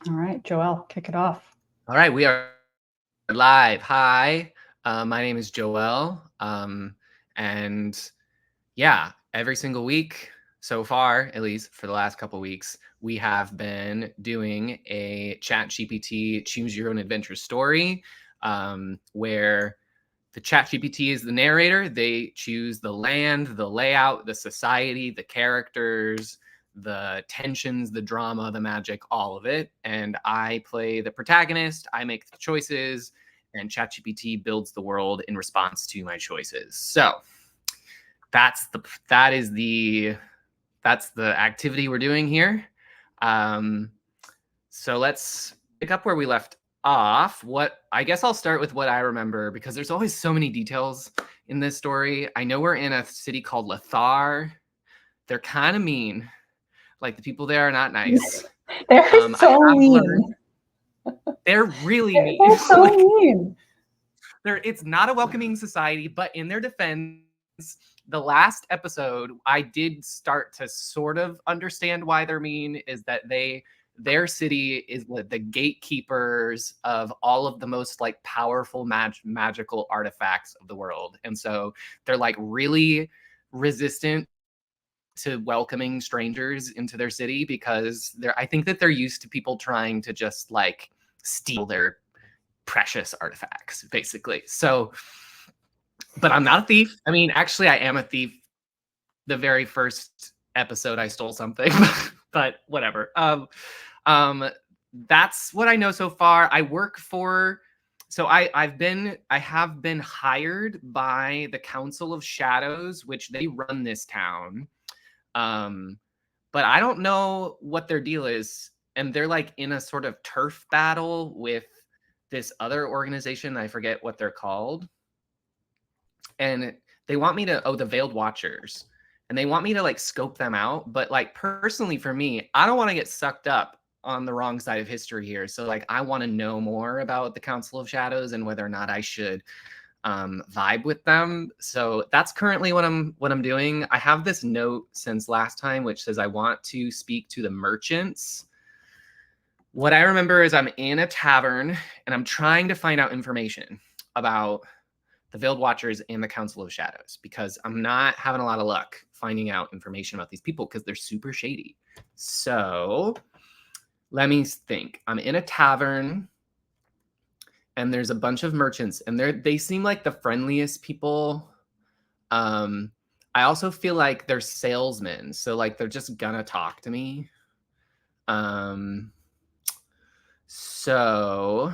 All right, Joelle, kick it off. All right, we are live. Hi, my name is Joel. And yeah, every single week so far, at least for the last couple weeks, we have been doing a ChatGPT choose your own adventure story, where the ChatGPT is the narrator. They choose the land, the layout, the society, the characters, the tensions, the drama, the magic, all of it. And I play the protagonist. I make the choices, and ChatGPT builds the world in response to my choices. So that's the activity we're doing here. So let's pick up where we left off. I guess I'll start with what I remember, because there's always so many details in this story. I know we're in a city called Lothar. They're kind of mean. Like, the people there are not nice. They're I so have mean. learned they're really mean. They're so Like, mean. it's not a welcoming society, but in their defense, the last episode, I did start to sort of understand why they're mean. Is that their city is the gatekeepers of all of the most like powerful magical artifacts of the world, and so they're like really resistant to welcoming strangers into their city, because I think that they're used to people trying to just like steal their precious artifacts, basically. So, but I'm not a thief. I mean, actually, I am a thief. The very first episode, I stole something, but whatever. That's what I know so far. I work for. So I have been hired by the Council of Shadows, which they run this town. But I don't know what their deal is, and they're like in a sort of turf battle with this other organization. I forget what they're called. And they want me to, the Veiled Watchers, and they want me to like scope them out. But like, personally for me, I don't want to get sucked up on the wrong side of history here. So like, I want to know more about the Council of Shadows and whether or not I should vibe with them. So that's currently what I'm doing. I have this note since last time which says I want to speak to the merchants. What I remember is I'm in a tavern and I'm trying to find out information about the Veiled Watchers and the Council of Shadows, because I'm not having a lot of luck finding out information about these people because they're super shady. So let me think. I'm in a tavern and there's a bunch of merchants, and they seem like the friendliest people. I also feel like they're salesmen, so like they're just gonna talk to me. So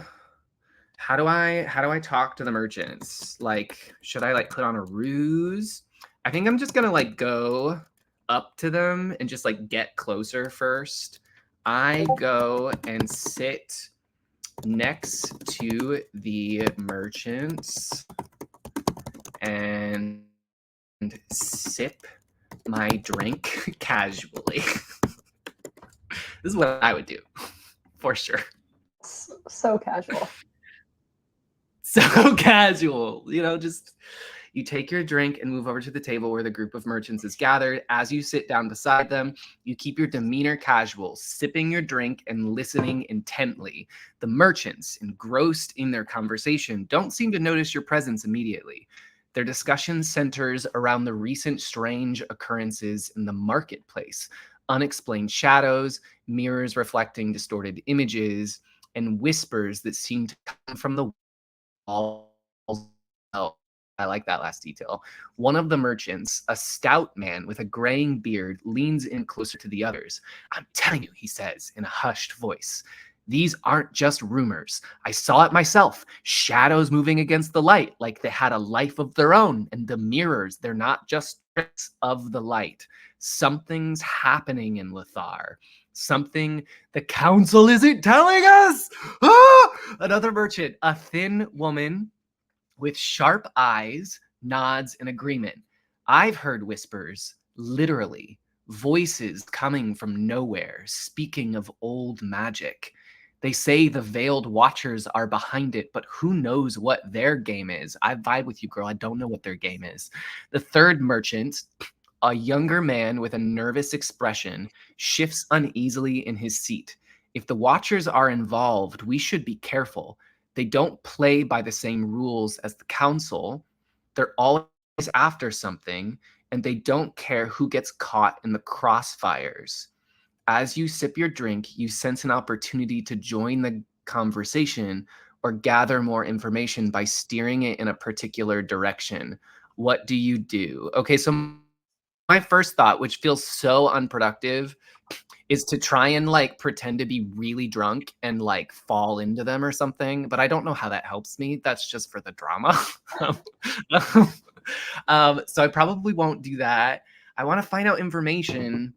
how do I talk to the merchants? Like, should I like put on a ruse? I think I'm just gonna like go up to them and just like get closer first. I go and sit next to the merchants and sip my drink casually. This is what I would do, for sure. So casual. So casual, just you take your drink and move over to the table where the group of merchants is gathered. As you sit down beside them, you keep your demeanor casual, sipping your drink and listening intently. The merchants, engrossed in their conversation, don't seem to notice your presence immediately. Their discussion centers around the recent strange occurrences in the marketplace, unexplained shadows, mirrors reflecting distorted images, and whispers that seem to come from the walls. I like that last detail. One of the merchants, a stout man with a graying beard, leans in closer to the others. "I'm telling you," he says in a hushed voice, "these aren't just rumors. I saw it myself. Shadows moving against the light, like they had a life of their own. And the mirrors, they're not just tricks of the light. Something's happening in Lothar. Something the council isn't telling us." Ah! Another merchant, a thin woman with sharp eyes, nods in agreement. "I've heard whispers, literally, voices coming from nowhere, speaking of old magic. They say the Veiled Watchers are behind it, but who knows what their game is? I vibe with you, girl. I don't know what their game is." The third merchant, a younger man with a nervous expression, shifts uneasily in his seat. If the Watchers are involved, we should be careful. They don't play by the same rules as the Council. They're always after something, and they don't care who gets caught in the crossfires. As you sip your drink, you sense an opportunity to join the conversation or gather more information by steering it in a particular direction. What do you do? Okay, so my first thought, which feels so unproductive, is to try and like pretend to be really drunk and like fall into them or something. But I don't know how that helps me. That's just for the drama. So I probably won't do that. I want to find out information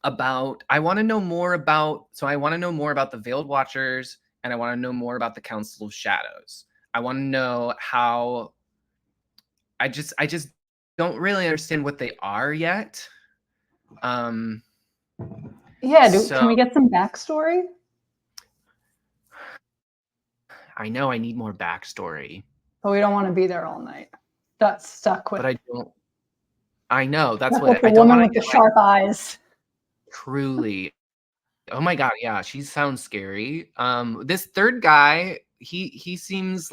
about, I want to know more about the Veiled Watchers, and I want to know more about the Council of Shadows. I want to know how, I just don't really understand what they are yet. Yeah, So can we get some backstory? I know I need more backstory, But we don't want to be there all night. That's stuck with. but I don't. I know that's Stuck what with the I don't woman want with to the sharp eyes. truly. Oh my god, yeah, she sounds scary. This third guy, he seems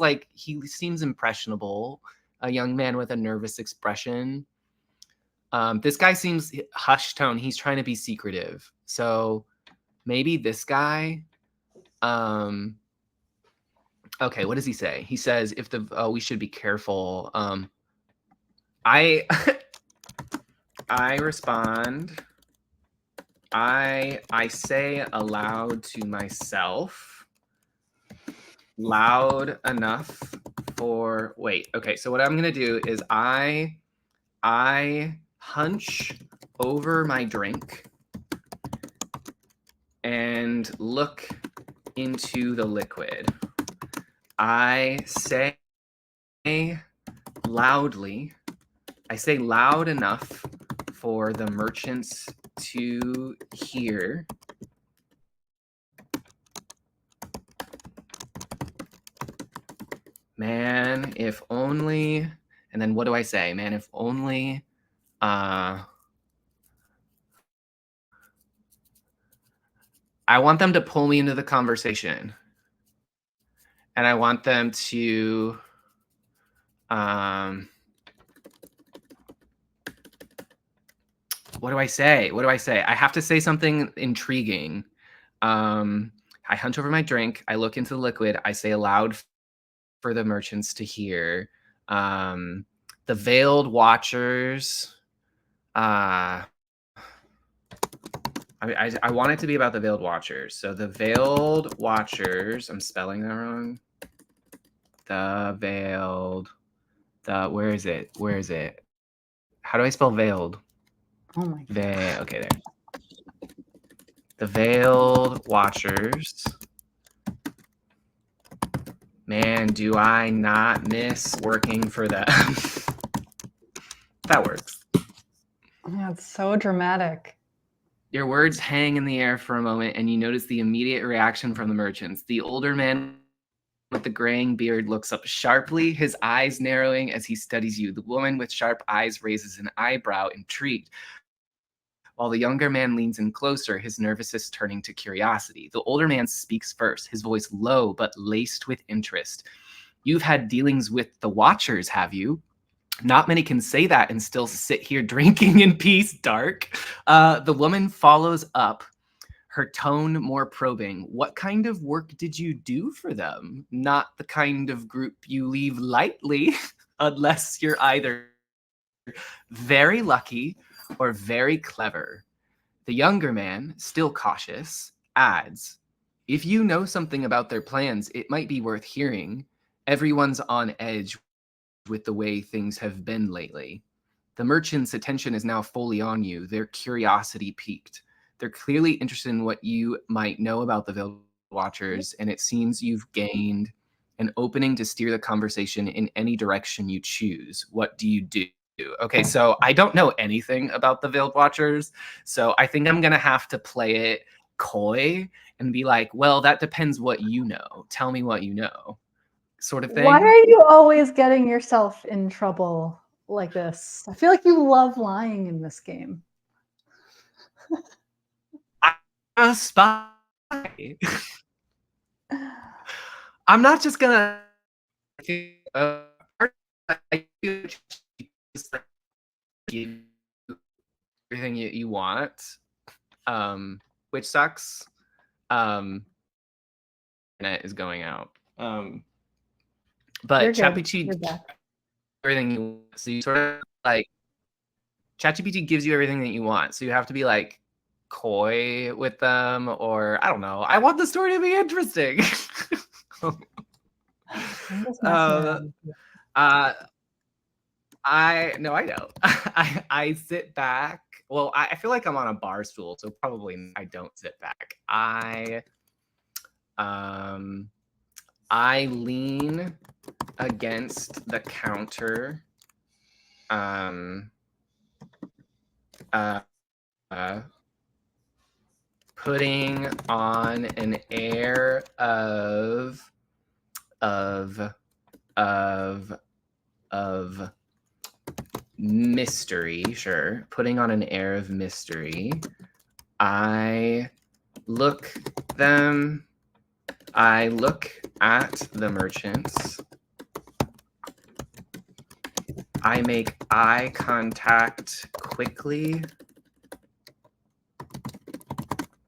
impressionable, a young man with a nervous expression. This guy seems hushed tone. He's trying to be secretive. So maybe this guy. Okay, what does he say? He says if we should be careful. I I respond. I say aloud to myself, loud enough for okay, so what I'm gonna do is I hunch over my drink and look into the liquid. I say loudly, I say loud enough for the merchants to hear. Man, if only, and then what do I say? Man, if only, I want them to pull me into the conversation. And I want them to, what do I say? What do I say? I have to say something intriguing. I hunch over my drink. I look into the liquid. I say aloud for the merchants to hear. The Veiled Watchers. I want it to be about the Veiled Watchers. So the Veiled Watchers. I'm spelling that wrong. The Veiled. Where is it? Where is it? How do I spell veiled? Oh my god. Okay, there. The Veiled Watchers. Man, do I not miss working for them. That works. Yeah, it's so dramatic. Your words hang in the air for a moment, and you notice the immediate reaction from the merchants. The older man with the graying beard looks up sharply, his eyes narrowing as he studies you. The woman with sharp eyes raises an eyebrow, intrigued, while the younger man leans in closer, his nervousness turning to curiosity. The older man speaks first, his voice low but laced with interest. You've had dealings with the Watchers, have you? Not many can say that and still sit here drinking in peace, Dark. The woman follows up, her tone more probing. What kind of work did you do for them? Not the kind of group you leave lightly, unless you're either very lucky or very clever. The younger man, still cautious, adds, if you know something about their plans, it might be worth hearing. Everyone's on edge with the way things have been lately. The merchant's attention is now fully on you, their curiosity piqued. They're clearly interested in what you might know about the Veiled Watchers, and it seems you've gained an opening to steer the conversation in any direction you choose. What do you do? Okay, so I don't know anything about the Veiled Watchers, so I think I'm going to have to play it coy and be like, well, that depends what you know. Tell me what you know, sort of thing. Why are you always getting yourself in trouble like this? I feel like you love lying in this game. I'm a spy. I'm not just gonna everything you want, which sucks. Internet is going out. But You're good. ChatGPT You're back. everything you want. So you sort of like ChatGPT gives you everything that you want. So you have to be like coy with them, or I don't know. I want the story to be interesting. I'm just messing uh, around with you. I know. I sit back. Well, I feel like I'm on a bar stool, so probably I don't sit back. I lean against the counter, putting on an air of mystery. Sure, putting on an air of mystery. I look at the merchants. I make eye contact quickly,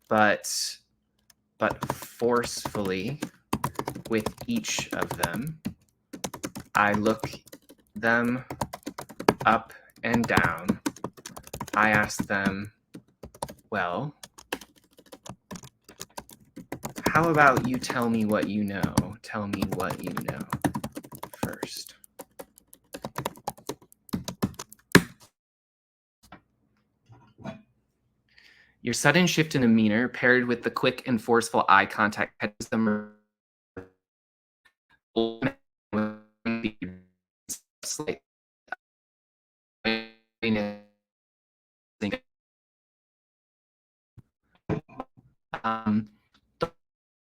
but forcefully with each of them. I look them up and down. I ask them, well, how about you tell me what you know? Tell me what you know first. Your sudden shift in demeanor, paired with the quick and forceful eye contact, catches them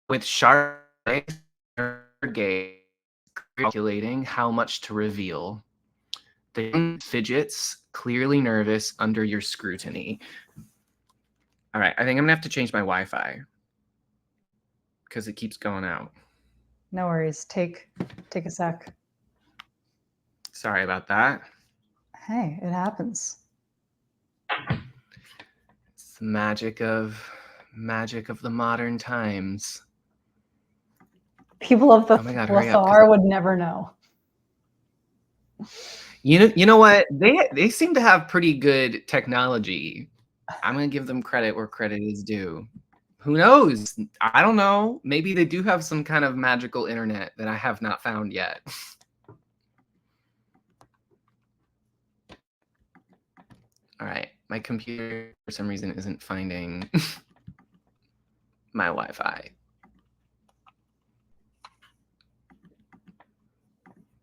with sharp gaze, calculating how much to reveal. The young fidgets, clearly nervous under your scrutiny. All right, I think I'm gonna have to change my Wi-Fi because it keeps going out. No worries. Take a sec. Sorry about that. Hey, it happens. It's the magic of the modern times. People of the Oh my God, hurry up, Lathar would never know. You know what? They seem to have pretty good technology. I'm gonna give them credit where credit is due. Who knows? I don't know. Maybe they do have some kind of magical internet that I have not found yet. All right, my computer for some reason isn't finding my Wi-Fi.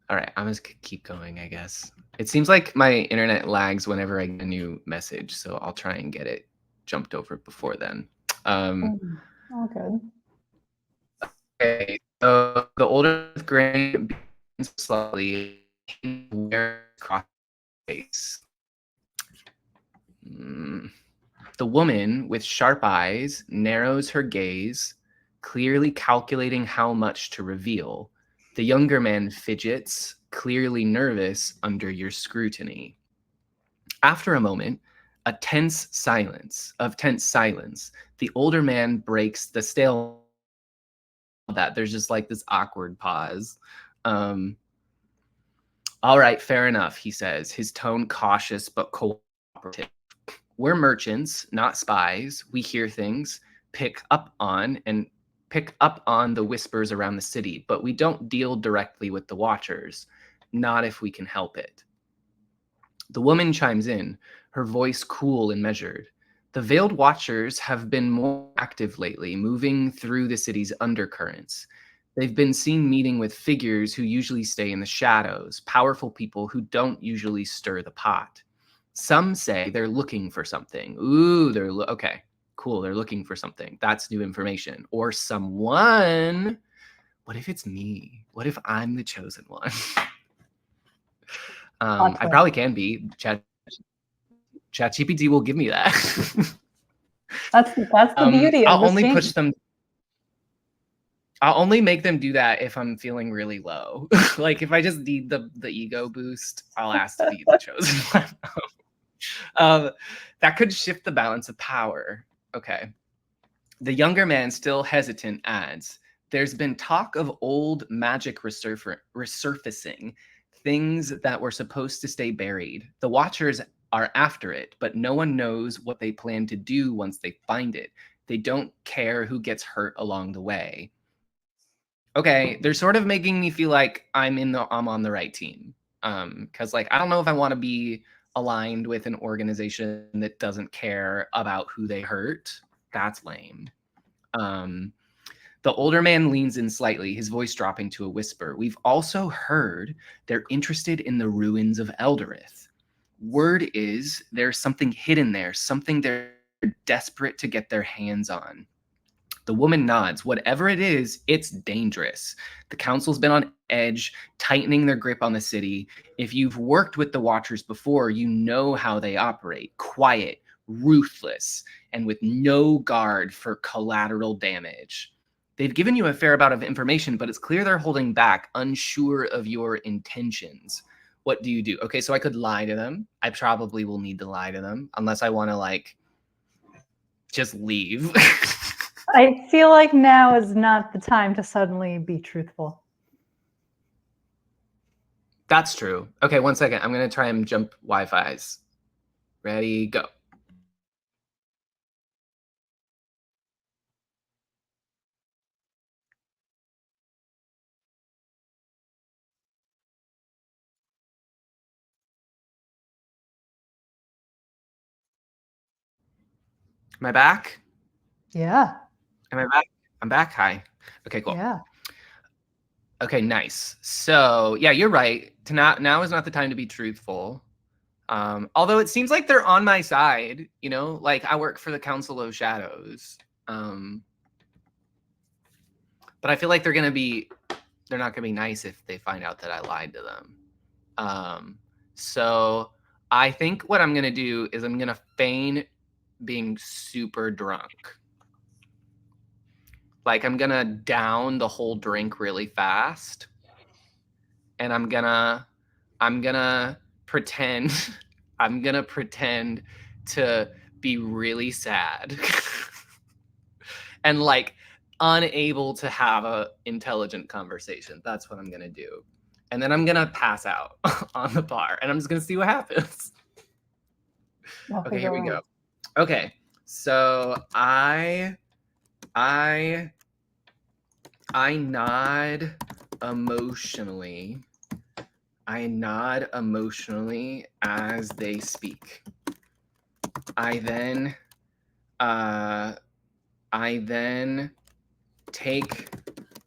All right, I'm just gonna keep going, I guess. It seems like my internet lags whenever I get a new message, so I'll try and get it jumped over before then. All good. Okay, so the older grain begins slowly across the face. The woman with sharp eyes narrows her gaze, clearly calculating how much to reveal. The younger man fidgets, clearly nervous under your scrutiny. After a moment, of tense silence, the older man breaks the stale that there's just like this awkward pause. All right, fair enough, he says, his tone cautious but cooperative. We're merchants, not spies. We hear things, pick up on the whispers around the city, but we don't deal directly with the watchers, not if we can help it. The woman chimes in, her voice cool and measured. The veiled watchers have been more active lately, moving through the city's undercurrents. They've been seen meeting with figures who usually stay in the shadows, powerful people who don't usually stir the pot. Some say they're looking for something. Ooh, okay, cool. They're looking for something. That's new information. Or someone. What if it's me? What if I'm the chosen one? I probably can be. ChatGPT will give me that. That's the beauty of I'll this only game. push them. I'll only make them do that if I'm feeling really low. Like if I just need the ego boost, I'll ask to be the chosen one. That could shift the balance of power. Okay. The younger man, still hesitant, adds, there's been talk of old magic resurfacing, things that were supposed to stay buried. The Watchers are after it, but no one knows what they plan to do once they find it. They don't care who gets hurt along the way. Okay, they're sort of making me feel like I'm on the right team. Because like I don't know if I want to be aligned with an organization that doesn't care about who they hurt. That's lame. The older man leans in slightly, his voice dropping to a whisper. We've also heard they're interested in the ruins of Elderith. Word is there's something hidden there, something they're desperate to get their hands on. The woman nods. Whatever it is, it's dangerous. The council's been on edge, tightening their grip on the city. If you've worked with the Watchers before, you know how they operate. Quiet, ruthless, and with no guard for collateral damage. They've given you a fair amount of information, but it's clear they're holding back, unsure of your intentions. What do you do? Okay, so I could lie to them. I probably will need to lie to them, unless I want to, like, just leave. I feel like now is not the time to suddenly be truthful. That's true. Okay, 1 second. I'm going to try and jump Wi-Fi's. Ready, go. Am I back? Yeah. Am I back? I'm back. Hi. Okay, cool. Yeah. Okay, nice. So yeah, you're right. Now is not the time to be truthful. Although it seems like they're on my side, you know, like I work for the Council of Shadows. But I feel like they're not gonna be nice if they find out that I lied to them. So I think what I'm gonna do is I'm gonna feign being super drunk. Like I'm gonna down the whole drink really fast. And I'm gonna pretend I'm gonna pretend to be really sad and like unable to have a intelligent conversation. That's what I'm gonna do. And then I'm gonna pass out on the bar and I'm just gonna see what happens. Okay, here we go. Okay, so I nod emotionally. I nod emotionally as they speak. I then take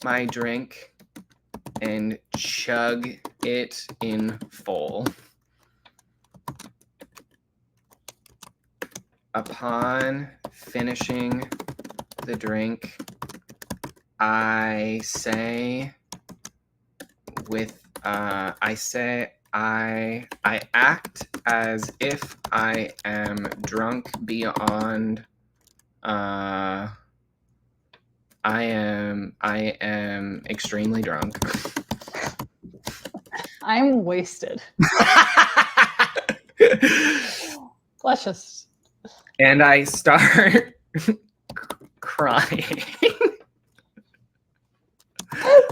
my drink and chug it in full. Upon finishing the drink, I say I act as if I am drunk beyond I am extremely drunk. I'm wasted. Let's just. And I start crying.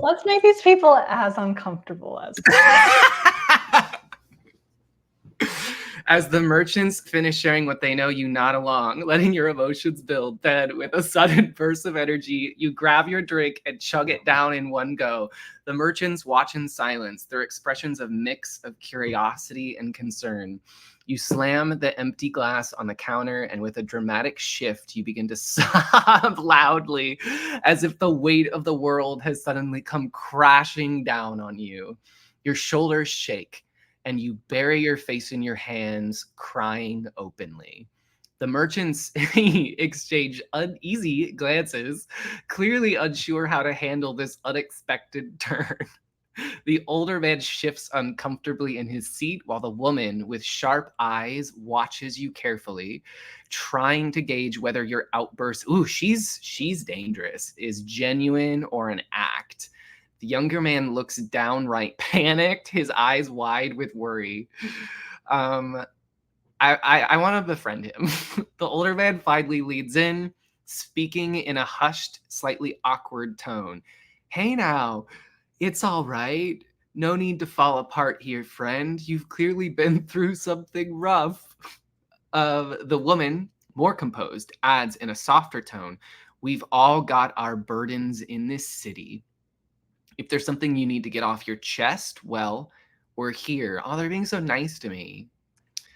Let's make these people as uncomfortable as As the merchants finish sharing what they know, you nod along, letting your emotions build. Then, with a sudden burst of energy, you grab your drink and chug it down in one go. The merchants watch in silence, their expressions of mix of curiosity and concern. You slam the empty glass on the counter, and with a dramatic shift, you begin to sob loudly, as if the weight of the world has suddenly come crashing down on you. Your shoulders shake, and you bury your face in your hands, crying openly. The merchants exchange uneasy glances, clearly unsure how to handle this unexpected turn. The older man shifts uncomfortably in his seat while the woman with sharp eyes watches you carefully, trying to gauge whether your outburst, ooh, she's dangerous, is genuine or an act. The younger man looks downright panicked, his eyes wide with worry. Um, I want to befriend him. The older man finally leads in, speaking in a hushed, slightly awkward tone. Hey now, it's all right. No need to fall apart here, friend. You've clearly been through something rough. The woman, more composed, adds in a softer tone, we've all got our burdens in this city. If there's something you need to get off your chest, well, we're here. Oh, they're being so nice to me.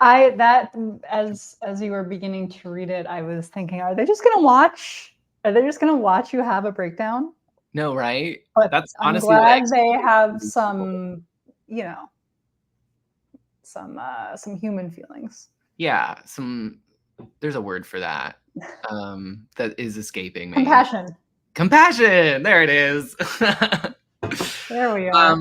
As you were beginning to read it, I was thinking, are they just gonna watch? Are they just gonna watch you have a breakdown? No, right? But That's I'm honestly what I glad they expected have from these people. some human feelings. Yeah, there's a word for that. That is escaping me. Compassion. Compassion. There it is. There we are.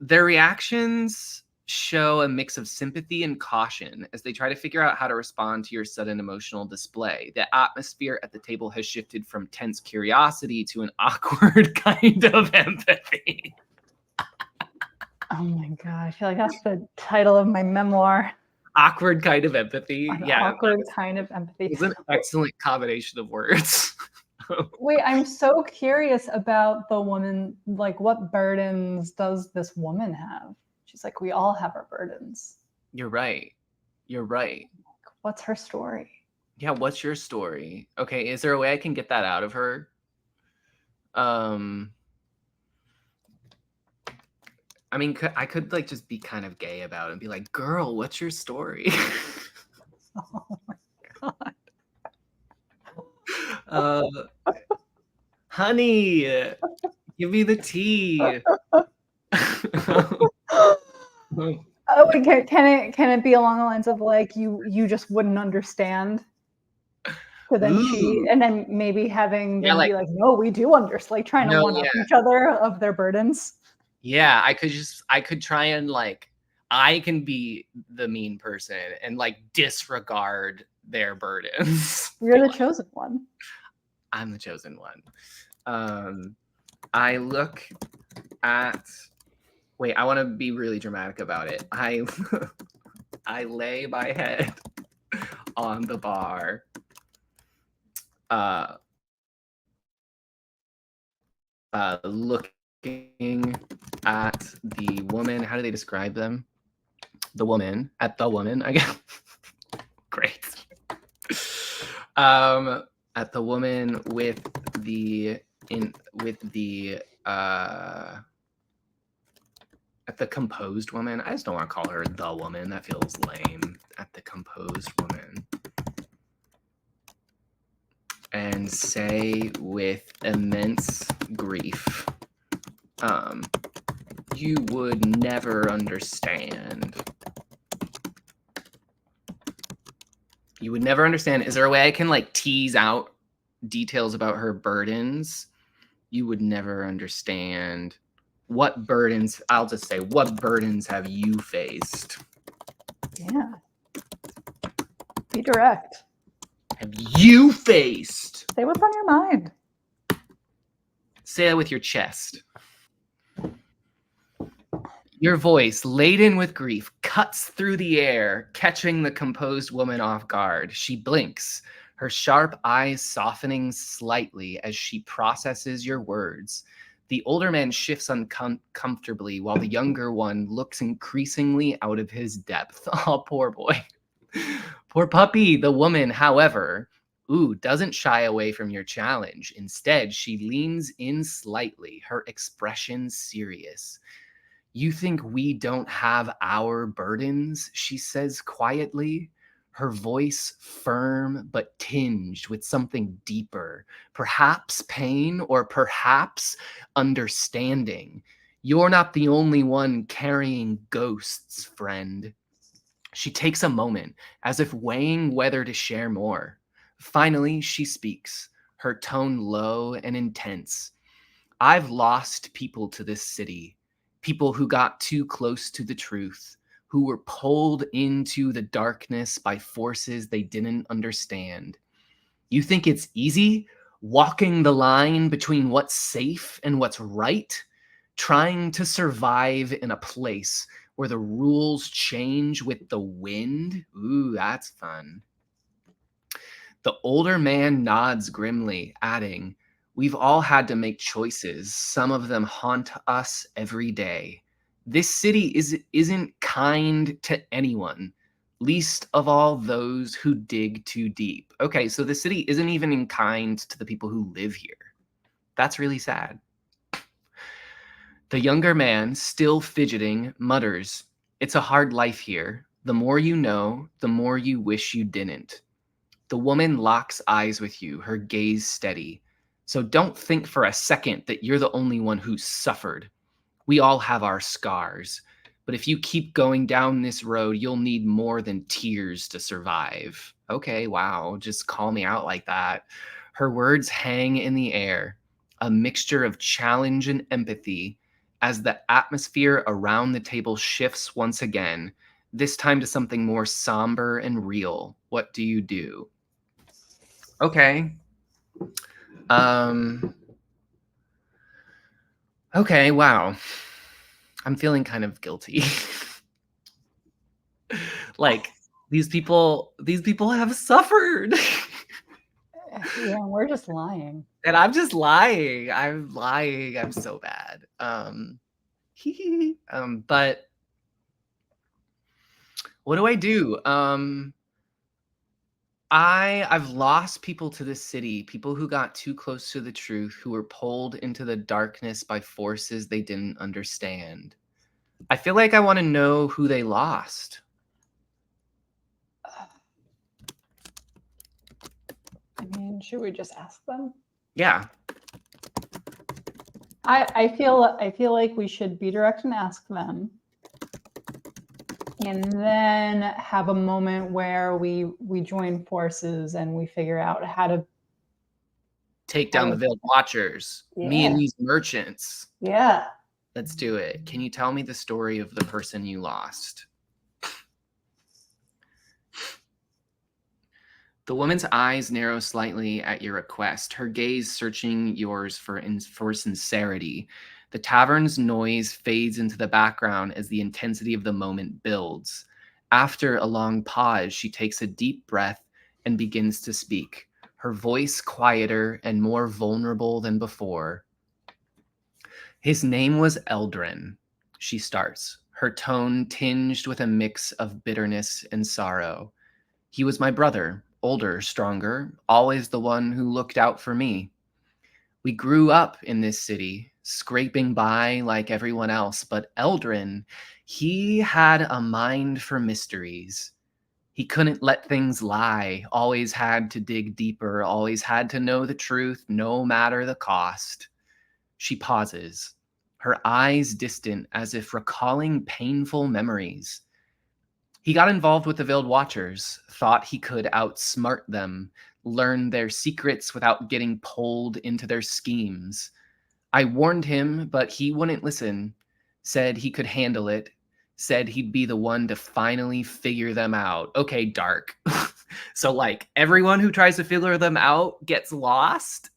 Their reactions show a mix of sympathy and caution as they try to figure out how to respond to your sudden emotional display. The atmosphere at the table has shifted from tense curiosity to an awkward kind of empathy. Oh my god, I feel like that's the title of my memoir. Awkward kind of empathy. An Yeah, awkward kind of empathy. it's an excellent combination of words. Wait, I'm so curious about the woman. Like, what burdens does this woman have? She's like, we all have our burdens. You're right. You're right. What's her story? Yeah, what's your story? Okay, is there a way I can get that out of her? I mean, I could like just be kind of gay about it and be like, "Girl, what's your story?" Oh my god. Honey, give me the tea. Oh, can it be along the lines of like you just wouldn't understand? So then Ooh. and then maybe having Yeah, them like, be like, no, we do understand, like trying to no, one up yeah. each other of their burdens. Yeah, I could try and like, I can be the mean person and like disregard their burdens. You're the chosen one. I'm the chosen one. I look at, wait, I want to be really dramatic about it. I lay my head on the bar. Looking at the woman. How do they describe them? The woman, I guess. Great. At the woman with the at the composed woman. I just don't want to call her the woman. That feels lame. At the composed woman. And say with immense grief, you would never understand. You would never understand. Is there a way I can like tease out details about her burdens? You would never understand. What burdens, I'll just say, what burdens have you faced? Yeah. Be direct. Have you faced? Say what's on your mind. Say that with your chest. Your voice, laden with grief, cuts through the air, catching the composed woman off guard. She blinks, her sharp eyes softening slightly as she processes your words. The older man shifts uncomfortably while the younger one looks increasingly out of his depth. Oh, poor boy. Poor puppy. The woman, however, doesn't shy away from your challenge. Instead, she leans in slightly, her expression serious. You think we don't have our burdens, she says quietly, her voice firm but tinged with something deeper, perhaps pain or perhaps understanding. You're not the only one carrying ghosts, friend. She takes a moment, as if weighing whether to share more. Finally, she speaks, her tone low and intense. I've lost people to this city. people who got too close to the truth, who were pulled into the darkness by forces they didn't understand. You think it's easy walking the line between what's safe and what's right, trying to survive in a place where the rules change with the wind? Ooh, that's fun. The older man nods grimly, adding, "We've all had to make choices. Some of them haunt us every day. This city isn't kind to anyone, least of all those who dig too deep." Okay, so the city isn't even kind to the people who live here. That's really sad. The younger man, still fidgeting, mutters, "It's a hard life here. The more you know, the more you wish you didn't." The woman locks eyes with you, her gaze steady. "So don't think for a second that you're the only one who's suffered. We all have our scars. But if you keep going down this road, you'll need more than tears to survive." Okay, wow, just call me out like that. Her words hang in the air, a mixture of challenge and empathy, as the atmosphere around the table shifts once again, this time to something more somber and real. What do you do? Okay. Okay, wow. I'm feeling kind of guilty. Like these people have suffered. Yeah, we're just lying. And I'm just lying. I'm lying. I'm so bad. But what do I do? I've lost people to this city, people who got too close to the truth, who were pulled into the darkness by forces they didn't understand. I feel like I want to know who they lost. I mean, should we just ask them? Yeah. I feel like we should be direct and ask them, and then have a moment where we join forces and we figure out how to Take down the Veiled Watchers. Me and these merchants. Yeah. Let's do it. Can you tell me the story of the person you lost? The woman's eyes narrow slightly at your request, her gaze searching yours for sincerity. The tavern's noise fades into the background as the intensity of the moment builds. After a long pause, she takes a deep breath and begins to speak, her voice quieter and more vulnerable than before. "His name was Eldrin," she starts, her tone tinged with a mix of bitterness and sorrow. "He was my brother, older, stronger, always the one who looked out for me. We grew up in this city, scraping by like everyone else, but Eldrin, he had a mind for mysteries. He couldn't let things lie, always had to dig deeper, always had to know the truth, no matter the cost." She pauses, her eyes distant as if recalling painful memories. "He got involved with the Veiled Watchers, thought he could outsmart them, learn their secrets without getting pulled into their schemes. I warned him, but he wouldn't listen, said he could handle it, said he'd be the one to finally figure them out." Okay, dark. So, like, everyone who tries to figure them out gets lost?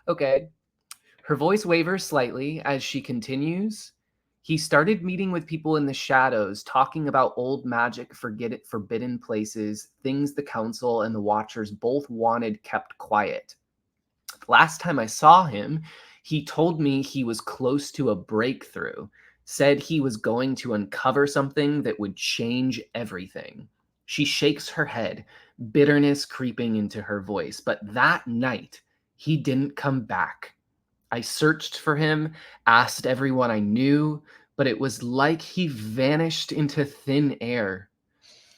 Okay. Her voice wavers slightly as she continues. "He started meeting with people in the shadows, talking about old magic, forbidden places, things the council and the Watchers both wanted kept quiet. The last time I saw him, he told me he was close to a breakthrough, said he was going to uncover something that would change everything." She shakes her head, bitterness creeping into her voice. "But that night, he didn't come back. I searched for him, asked everyone I knew, but it was like he vanished into thin air.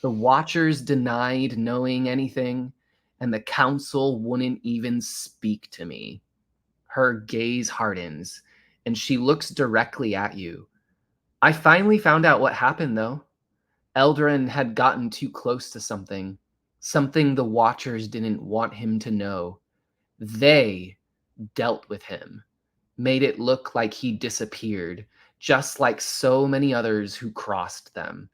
The Watchers denied knowing anything, and the council wouldn't even speak to me." Her gaze hardens, and she looks directly at you. "I finally found out what happened, though. Eldrin had gotten too close to something, something the Watchers didn't want him to know. They dealt with him, made it look like he disappeared, just like so many others who crossed them.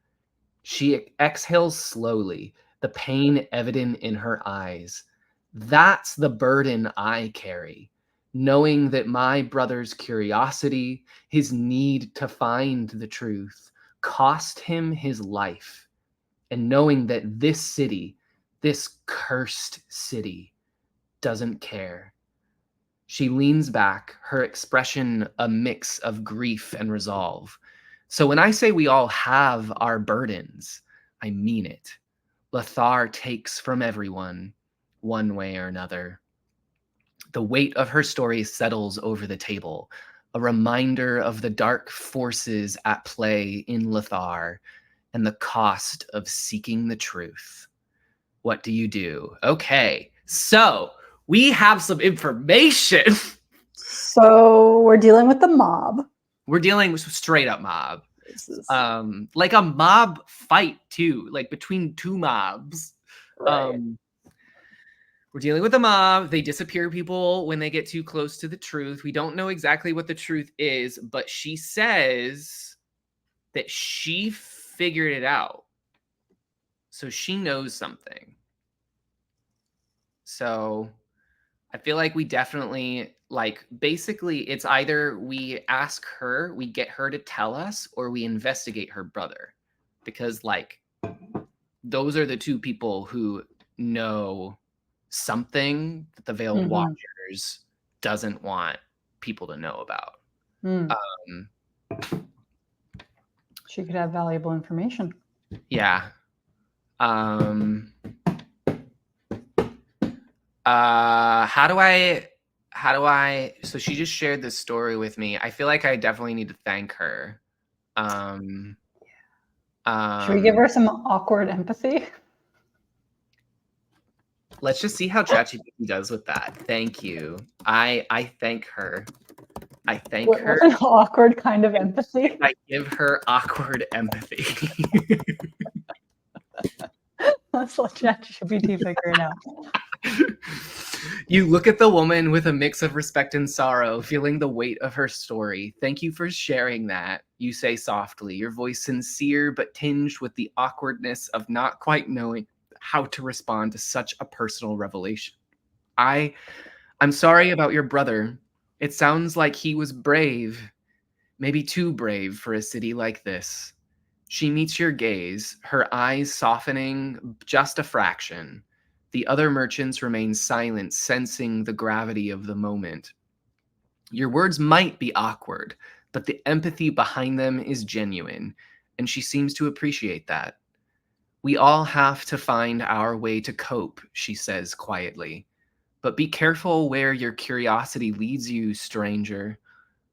She exhales slowly, the pain evident in her eyes. That's the burden I carry, knowing that my brother's curiosity, his need to find the truth, cost him his life, and knowing that this city, this cursed city, doesn't care. She leans back, her expression a mix of grief and resolve. So when I say we all have our burdens, I mean it. Lothar takes from everyone, one way or another. The weight of her story settles over the table, a reminder of the dark forces at play in Lothar and the cost of seeking the truth. What do you do? Okay, so we have some information. So we're dealing with the mob. We're dealing with straight up mob. This is Like a mob fight too, like between two mobs. right. We're dealing with a mob. They disappear people when they get too close to the truth. We don't know exactly what the truth is, but she says that she figured it out. So she knows something. So I feel like we definitely, like, basically it's either we ask her, we get her to tell us, or we investigate her brother. Because, like, those are the two people who know something that the Veiled Watchers doesn't want people to know about. She could have valuable information. Yeah. How do I so she just shared this story with me. I feel like I definitely need to thank her. Should we give her some awkward empathy? Let's just see how ChatGPT does with that. Thank you. I thank her. I thank her. An awkward kind of empathy. I give her awkward empathy. Let's let ChatGPT figure it out. You look at the woman with a mix of respect and sorrow, feeling the weight of her story. Thank you for sharing that, you say softly, your voice sincere but tinged with the awkwardness of not quite knowing how to respond to such a personal revelation. I'm sorry about your brother. It sounds like he was brave, maybe too brave for a city like this. She meets your gaze, her eyes softening just a fraction. The other merchants remain silent, sensing the gravity of the moment. Your words might be awkward, but the empathy behind them is genuine, and she seems to appreciate that. We all have to find our way to cope, she says quietly. But be careful where your curiosity leads you, stranger.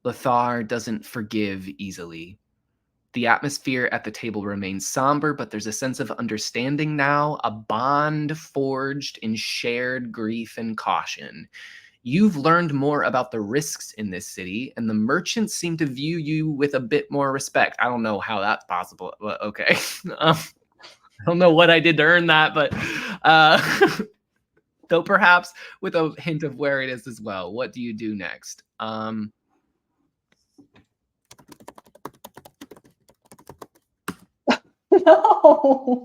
Lothar doesn't forgive easily. The atmosphere at the table remains somber, but there's a sense of understanding now, a bond forged in shared grief and caution. You've learned more about the risks in this city, and the merchants seem to view you with a bit more respect. I don't know how that's possible, but okay. I don't know what I did to earn that, but though perhaps with a hint of where it is as well. What do you do next? No.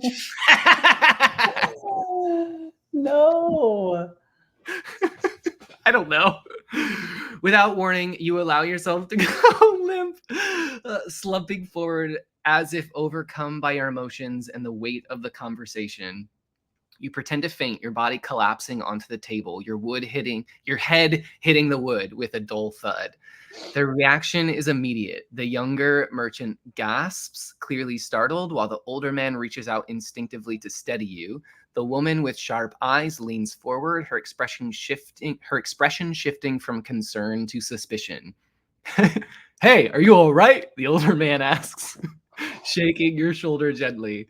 No. I don't know. Without warning, you allow yourself to go limp, slumping forward as if overcome by your emotions and the weight of the conversation. You pretend to faint, your body collapsing onto the table, your head hitting the wood with a dull thud. The reaction is immediate. The younger merchant gasps, clearly startled, while the older man reaches out instinctively to steady you. The woman with sharp eyes leans forward, her expression shifting from concern to suspicion. Hey, are you all right? The older man asks, shaking your shoulder gently.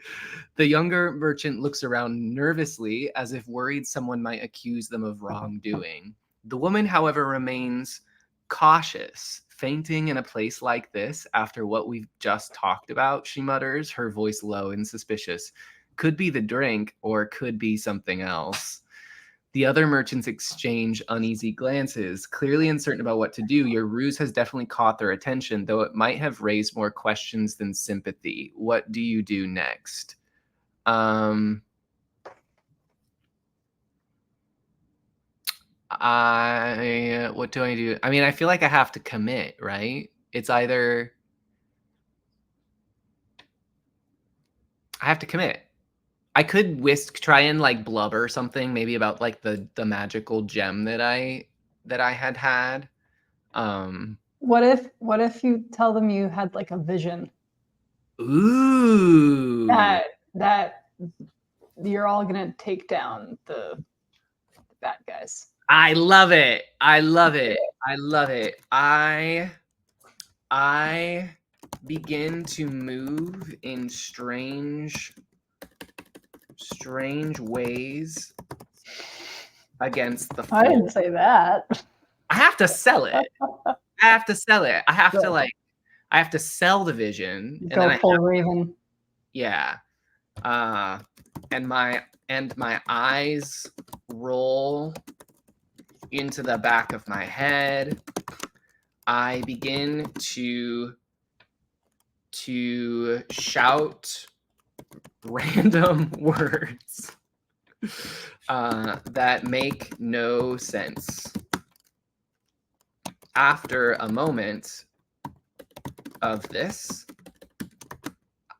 The younger merchant looks around nervously, as if worried someone might accuse them of wrongdoing. The woman, however, remains cautious. Fainting in a place like this after what we've just talked about, she mutters, her voice low and suspicious. Could be the drink, or could be something else. The other merchants exchange uneasy glances. Clearly uncertain about what to do, your ruse has definitely caught their attention, though it might have raised more questions than sympathy. What do you do next? What do I do? I mean, I feel like I have to commit, right? It's either I have to commit. I could try and like blubber something, maybe about like the magical gem that I had. What if you tell them you had like a vision Ooh. that you're all gonna take down the bad guys? I love it. I love it. I love it. I begin to move in strange ways against the I floor. didn't say that. I have to sell it. I have to sell it. I have to I have to sell the vision. Go and then full Raven. Yeah. And my eyes roll into the back of my head. I begin to shout random words that make no sense. After a moment of this,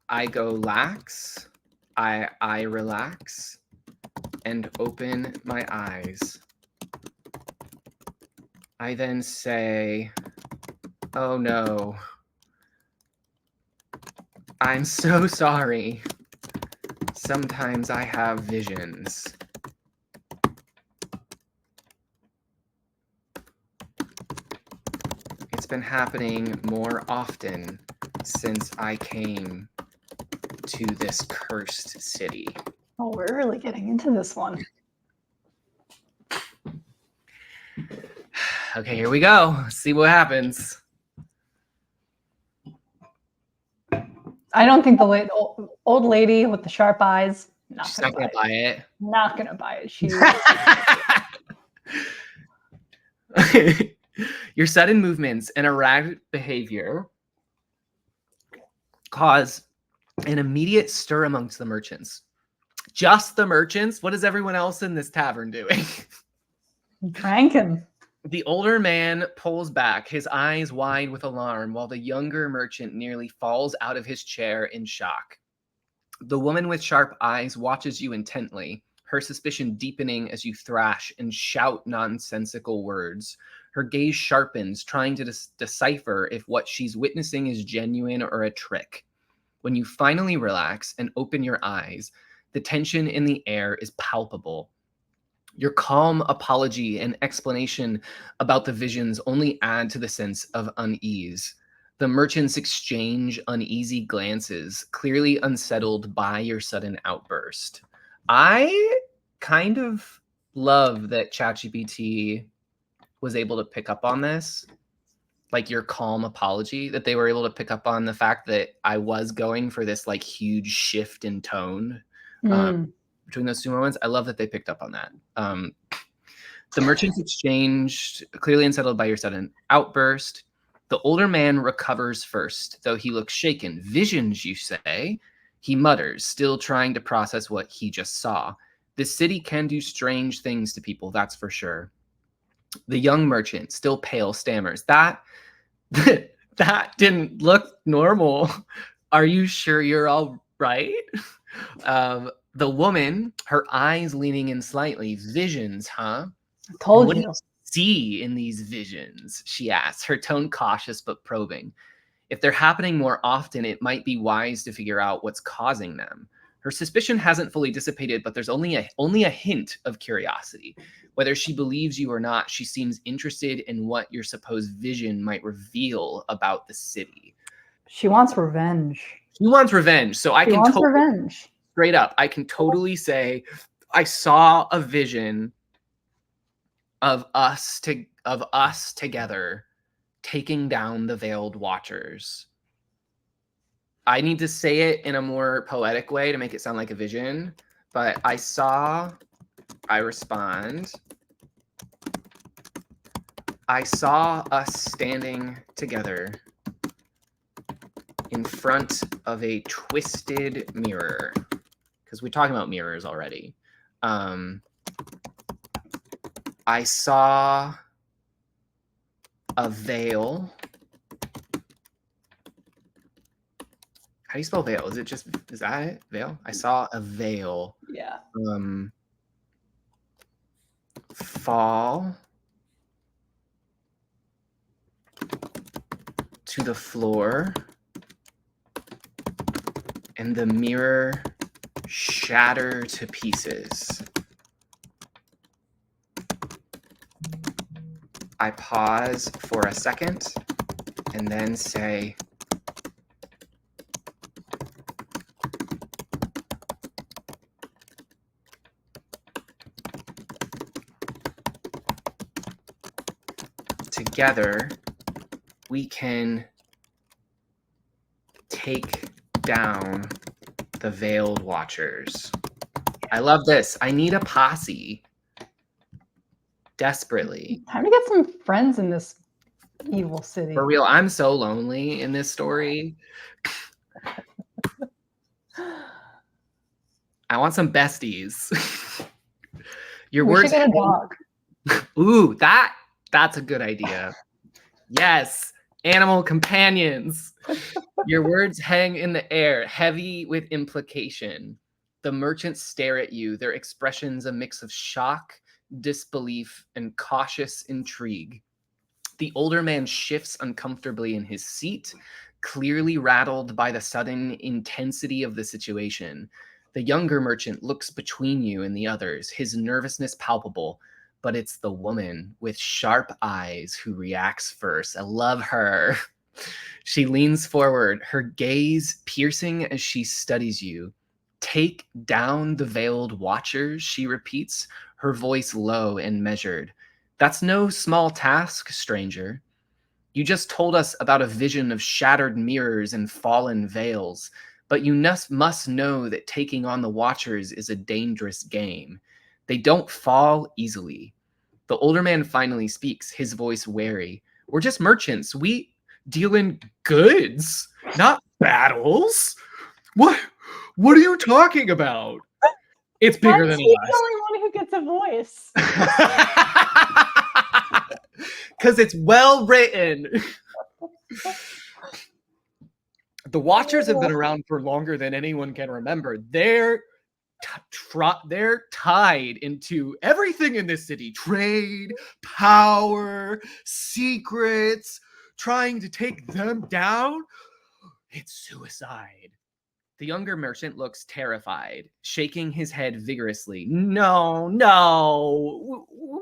I go lax, I relax, and open my eyes. I then say, oh no, I'm so sorry. Sometimes I have visions. It's been happening more often since I came to this cursed city. Oh, we're really getting into this one. Okay, here we go. Let's see what happens. I don't think the old lady with the sharp eyes, She's not gonna buy it. Not gonna buy it. She's Your sudden movements and erratic behavior cause an immediate stir amongst the merchants. Just the merchants? What is everyone else in this tavern doing? Drinking. The older man pulls back, his eyes wide with alarm, while the younger merchant nearly falls out of his chair in shock. The woman with sharp eyes watches you intently, her suspicion deepening as you thrash and shout nonsensical words. Her gaze sharpens, trying to decipher if what she's witnessing is genuine or a trick. When you finally relax and open your eyes, the tension in the air is palpable. Your calm apology and explanation about the visions only add to the sense of unease. The merchants exchange uneasy glances, clearly unsettled by your sudden outburst. I kind of love that ChatGPT was able to pick up on this, like your calm apology, that they were able to pick up on the fact that I was going for this like huge shift in tone between those two moments. I love that they picked up on that. The merchants exchanged, clearly unsettled by your sudden outburst. The older man recovers first, though he looks shaken. Visions, you say? He mutters, still trying to process what he just saw. This city can do strange things to people, that's for sure. The young merchant, still pale, stammers, that didn't look normal. Are you sure you're all right? The woman, her eyes leaning in slightly. Visions, huh? I told what you. do you see in these visions? She asks, her tone cautious but probing. If they're happening more often, it might be wise to figure out what's causing them. Her suspicion hasn't fully dissipated, but there's only a hint of curiosity. Whether she believes you or not, she seems interested in what your supposed vision might reveal about the city. She wants revenge. She wants revenge. So I can totally, revenge. Straight up, I can totally say I saw a vision of us together taking down the Veiled Watchers. I need to say it in a more poetic way to make it sound like a vision, but I saw I respond, I saw us standing together in front of a twisted mirror. Because we're talking about mirrors already. I saw a veil. How do you spell veil? Is that it? Veil? I saw a veil. Yeah. Fall to the floor, and the mirror shatter to pieces. I pause for a second and then say, together we can take down the Veiled Watchers. I love this. I need a posse. Desperately. Time to get some friends in this evil city. For real, I'm so lonely in this story. I want some besties. Your we words should get a dog. Ooh, that's a good idea. Yes, animal companions. Your words hang in the air, heavy with implication. The merchants stare at you, their expressions a mix of shock, disbelief, and cautious intrigue. The older man shifts uncomfortably in his seat, clearly rattled by the sudden intensity of the situation. The younger merchant looks between you and the others, his nervousness palpable, but it's the woman with sharp eyes who reacts first. I love her. She leans forward, her gaze piercing as she studies you. Take down the Veiled Watchers, she repeats, her voice low and measured. That's no small task, stranger. You just told us about a vision of shattered mirrors and fallen veils, but you must know that taking on the Watchers is a dangerous game. They don't fall easily. The older man finally speaks, his voice wary. We're just merchants. We deal in goods, not battles. What are you talking about? It's bigger than He's us. the only one who gets a voice. Because it's well written. The Watchers have been around for longer than anyone can remember. They're tied into everything in this city: trade, power, secrets. Trying to take them down, it's suicide. The younger merchant looks terrified, shaking his head vigorously. No,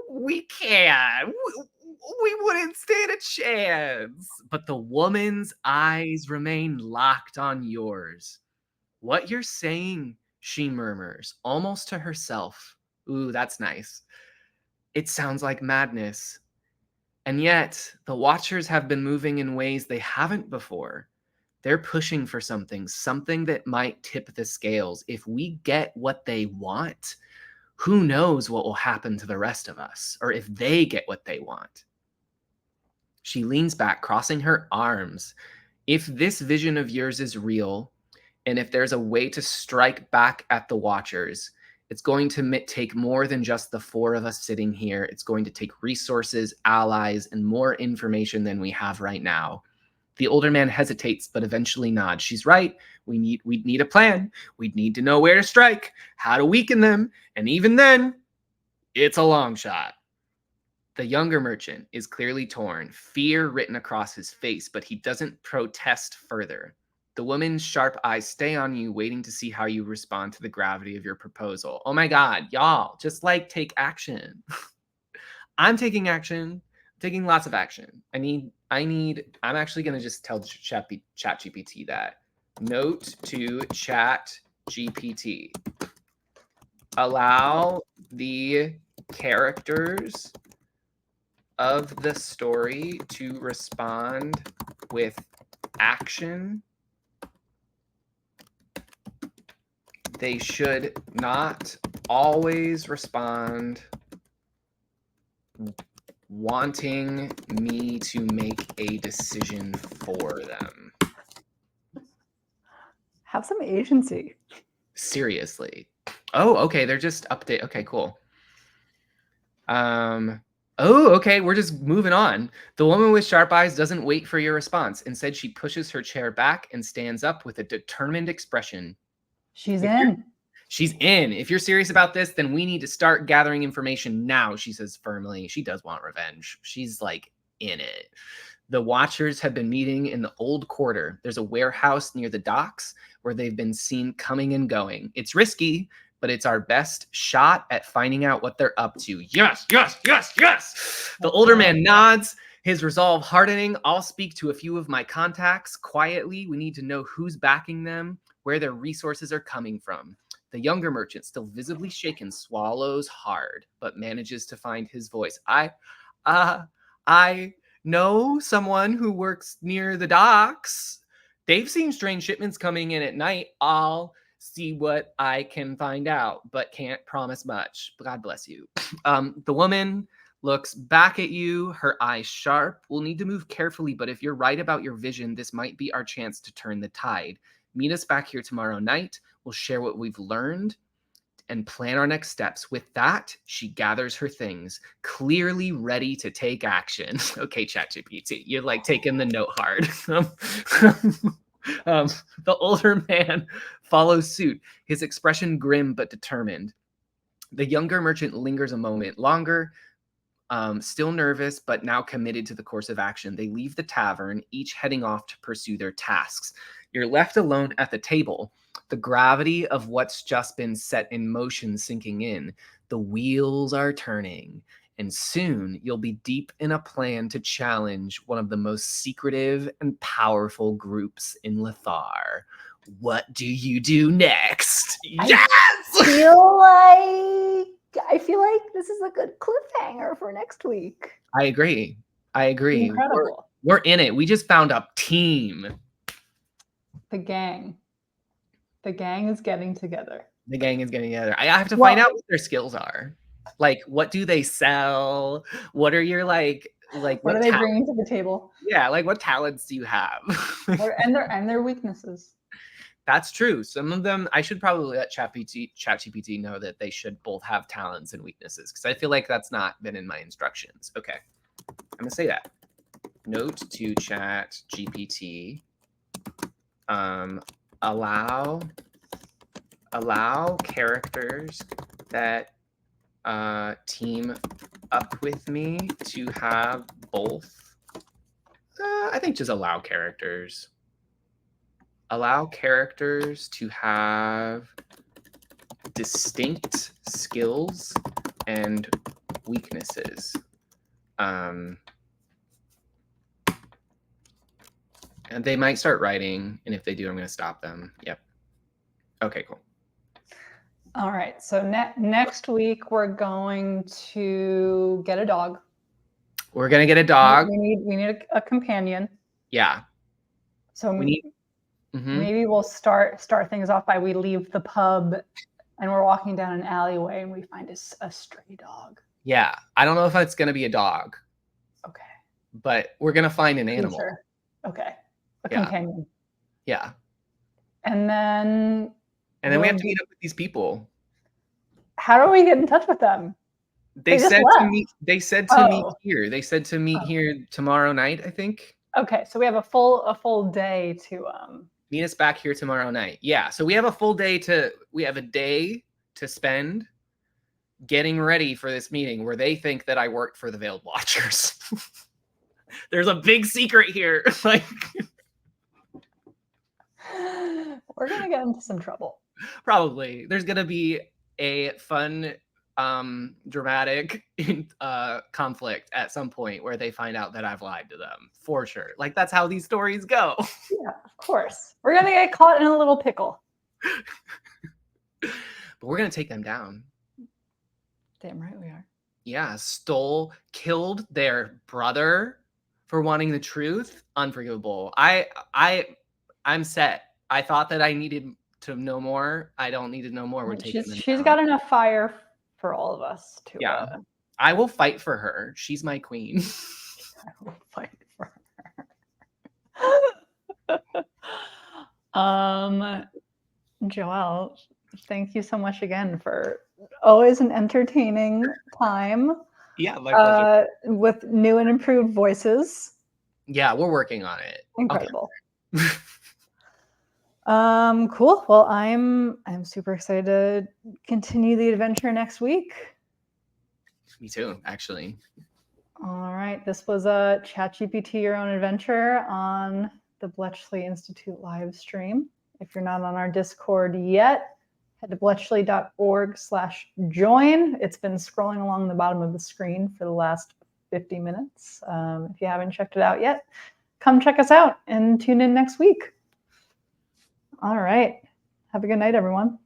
we can't. We wouldn't stand a chance. But the woman's eyes remain locked on yours. What you're saying, she murmurs, almost to herself. Ooh, that's nice. It sounds like madness. And yet, the Watchers have been moving in ways they haven't before. They're pushing for something that might tip the scales. If we get what they want, who knows what will happen to the rest of us, or if they get what they want. She leans back, crossing her arms. If this vision of yours is real, and if there's a way to strike back at the Watchers, it's going to take more than just the four of us sitting here. It's going to take resources, allies, and more information than we have right now. The older man hesitates, but eventually nods. She's right. We'd need a plan. We'd need to know where to strike, how to weaken them, and even then, it's a long shot. The younger merchant is clearly torn, fear written across his face, but he doesn't protest further. The woman's sharp eyes stay on you, waiting to see how you respond to the gravity of your proposal. Oh my God, y'all, just take action. I'm taking action. I'm taking lots of action. I'm actually going to just tell ChatGPT that. Note to ChatGPT. Allow the characters of the story to respond with action. They should not always respond wanting me to make a decision for them. Have some agency. Seriously. Oh, okay. They're just update. Okay, cool. Oh, okay. We're just moving on. The woman with sharp eyes doesn't wait for your response. Instead, she pushes her chair back and stands up with a determined expression. She's in. She's in. If you're serious about this, then we need to start gathering information now, she says firmly. She does want revenge. She's like in it. The watchers have been meeting in the old quarter. There's a warehouse near the docks where they've been seen coming and going. It's risky, but it's our best shot at finding out what they're up to. Yes, yes, yes, yes. The older man nods, his resolve hardening. I'll speak to a few of my contacts quietly. We need to know who's backing them, where their resources are coming from. The younger merchant, still visibly shaken, swallows hard, but manages to find his voice. I know someone who works near the docks. They've seen strange shipments coming in at night. I'll see what I can find out, but can't promise much. God bless you. The woman looks back at you, her eyes sharp. We'll need to move carefully, but if you're right about your vision, this might be our chance to turn the tide. Meet us back here tomorrow night. We'll share what we've learned and plan our next steps. With that, she gathers her things, clearly ready to take action. Okay, ChatGPT, you're like taking the note hard. The older man follows suit, his expression grim but determined. The younger merchant lingers a moment longer, still nervous, but now committed to the course of action. They leave the tavern, each heading off to pursue their tasks. You're left alone at the table, the gravity of what's just been set in motion sinking in. The wheels are turning, and soon you'll be deep in a plan to challenge one of the most secretive and powerful groups in Lethar. What do you do next? Yes! I feel like this is a good cliffhanger for next week. I agree. Incredible. We're in it. We just found a team. The gang. The gang is getting together. I have to find out what their skills are. Like, what do they sell? What are your like what are they bringing to the table? Yeah, like what talents do you have? and their weaknesses. That's true. Some of them, I should probably let ChatGPT know that they should both have talents and weaknesses, because I feel like that's not been in my instructions. Okay, I'm gonna say that. Note to ChatGPT. Allow characters that team up with me to have both. I think just allow characters. Allow characters to have distinct skills and weaknesses. And they might start writing, and if they do, I'm going to stop them. Yep. Okay, cool. All right. So next week we're going to get a dog. We're going to get a dog. We need a companion. Yeah. So maybe we'll start things off by we leave the pub and we're walking down an alleyway and we find a stray dog. Yeah. I don't know if it's going to be a dog. Okay. But we're going to find an animal. Okay. A companion. Yeah. And then we have to meet up with these people. How do we get in touch with them? They said to meet here. They said to meet here tomorrow night, I think. Okay, so we have a full day to meet us back here tomorrow night. Yeah, so we have a day to spend getting ready for this meeting where they think that I work for the Veiled Watchers. There's a big secret here. Like, we're gonna get into some trouble. Probably. There's gonna be a fun, dramatic conflict at some point where they find out that I've lied to them, for sure. Like, that's how these stories go. Yeah, of course. We're gonna get caught in a little pickle. But we're gonna take them down. Damn right we are. Yeah, killed their brother for wanting the truth. Unforgivable. I'm set. I thought that I needed to know more. I don't need to know more. We're taking them She's down. got enough fire for all of us to. Yeah, I will fight for her. She's my queen. I will fight for her. Joelle, thank you so much again for always an entertaining time. Yeah, my pleasure. With new and improved voices. Yeah, we're working on it. Incredible. Okay. Cool. Well, I'm super excited to continue the adventure next week. Me too, actually. All right. This was a ChatGPT Your Own Adventure on the Bletchley Institute live stream. If you're not on our Discord yet, head to bletchley.org/join. It's been scrolling along the bottom of the screen for the last 50 minutes. If you haven't checked it out yet, come check us out and tune in next week. All right. Have a good night, everyone.